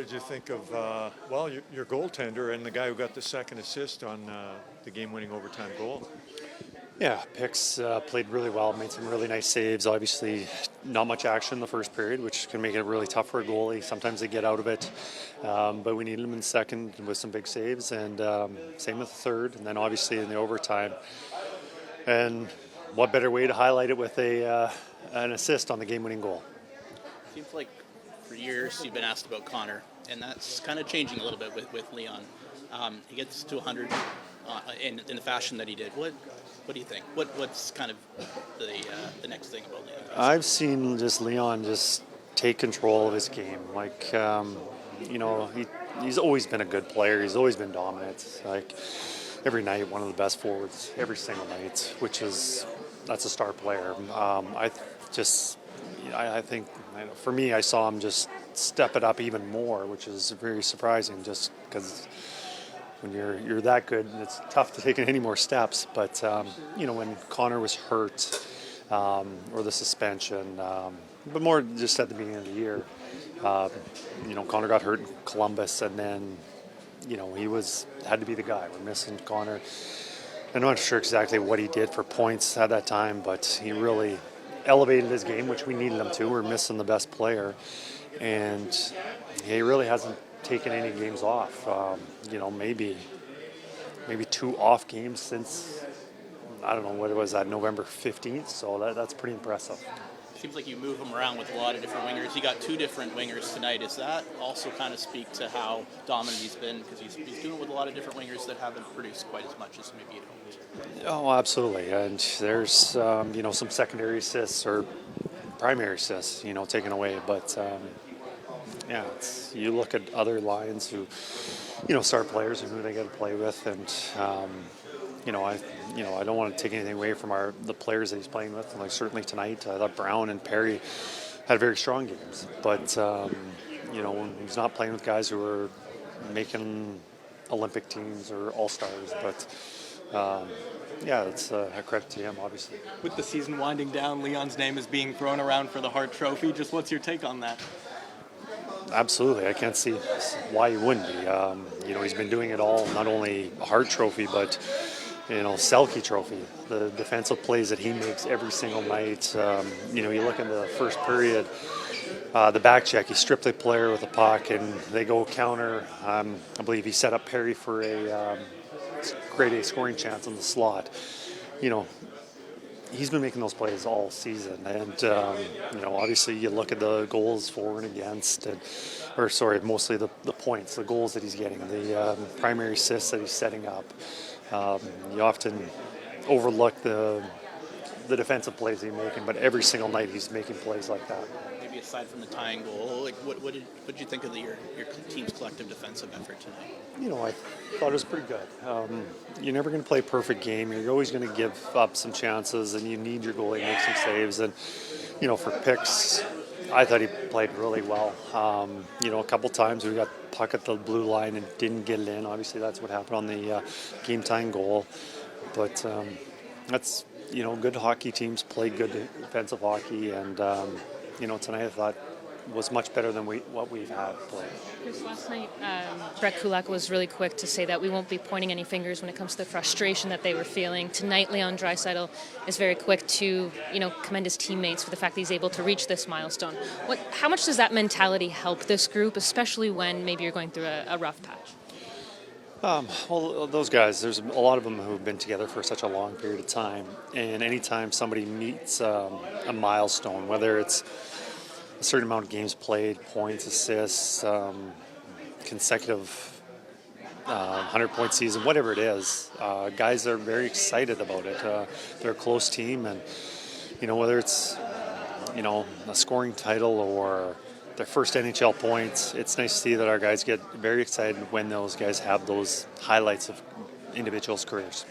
did you think of, your goaltender and the guy who got the second assist on the game-winning overtime goal? Yeah, Picks played really well, made some really nice saves. Obviously, not much action in the first period, which can make it really tough for a goalie. Sometimes they get out of it, but we needed him in the second with some big saves, and same with the third, and then obviously in the overtime. And what better way to highlight it with an assist on the game-winning goal? Seems like for years you've been asked about Connor, and that's kind of changing a little bit with Leon. He gets to 100 in the fashion that he did. What do you think? What's kind of the next thing about Leon? I've seen Leon just take control of his game. He's always been a good player. He's always been dominant. Every night, one of the best forwards every single night, that's a star player. I think for me, I saw him just step it up even more, which is very surprising. Just because when you're that good, it's tough to take any more steps. But when Connor was hurt or the suspension, but more just at the beginning of the year, Connor got hurt in Columbus, and then he had to be the guy. We're missing Connor. I'm not sure exactly what he did for points at that time, but he really elevated his game, which we needed him to. We're missing the best player, and he really hasn't taken any games off. Maybe 2 off games since, I don't know what it was, that November 15th, so that's pretty impressive. Seems like you move him around with a lot of different wingers. You got 2 different wingers tonight. Does that also kind of speak to how dominant he's been? Because he's doing it with a lot of different wingers that haven't produced quite as much as maybe you'd hoped. Oh, absolutely. And there's, some secondary assists or primary assists, taken away. But, you look at other lines who, star players and who they get to play with. And, I don't want to take anything away from the players that he's playing with. Like certainly tonight, I thought Brown and Perry had very strong games. But, when he's not playing with guys who are making Olympic teams or all-stars. But, it's a credit to him, obviously. With the season winding down, Leon's name is being thrown around for the Hart Trophy. Just what's your take on that? Absolutely. I can't see why he wouldn't be. He's been doing it all, not only a Hart Trophy, but, Selke Trophy, the defensive plays that he makes every single night. You look in the first period, the back check, he stripped the player with a puck, and they go counter. I believe he set up Perry for a grade A scoring chance in the slot. He's been making those plays all season, and obviously you look at the goals for and against, mostly the points, the goals that he's getting, the primary assists that he's setting up. You often overlook the defensive plays he's making, but every single night he's making plays like that. Maybe aside from the tying goal, what did you think of your team's collective defensive effort tonight? I thought it was pretty good. You're never going to play a perfect game. You're always going to give up some chances, and you need your goalie to make some saves. And, for Picks, I thought he played really well. A couple times we got puck at the blue line and didn't get it in. Obviously, that's what happened on the game-tying goal. But that's, good hockey teams play good defensive hockey. And, tonight I thought was much better than what we've had played. Kris, last night, Brett Kulak was really quick to say that we won't be pointing any fingers when it comes to the frustration that they were feeling. Tonight, Leon Draisaitl is very quick to, commend his teammates for the fact that he's able to reach this milestone. How much does that mentality help this group, especially when maybe you're going through a rough patch? Those guys, there's a lot of them who've been together for such a long period of time. And anytime somebody meets a milestone, whether it's a certain amount of games played, points, assists, consecutive 100-point season, whatever it is, guys are very excited about it. They're a close team, and whether it's a scoring title or their first NHL points, it's nice to see that our guys get very excited when those guys have those highlights of individuals' careers.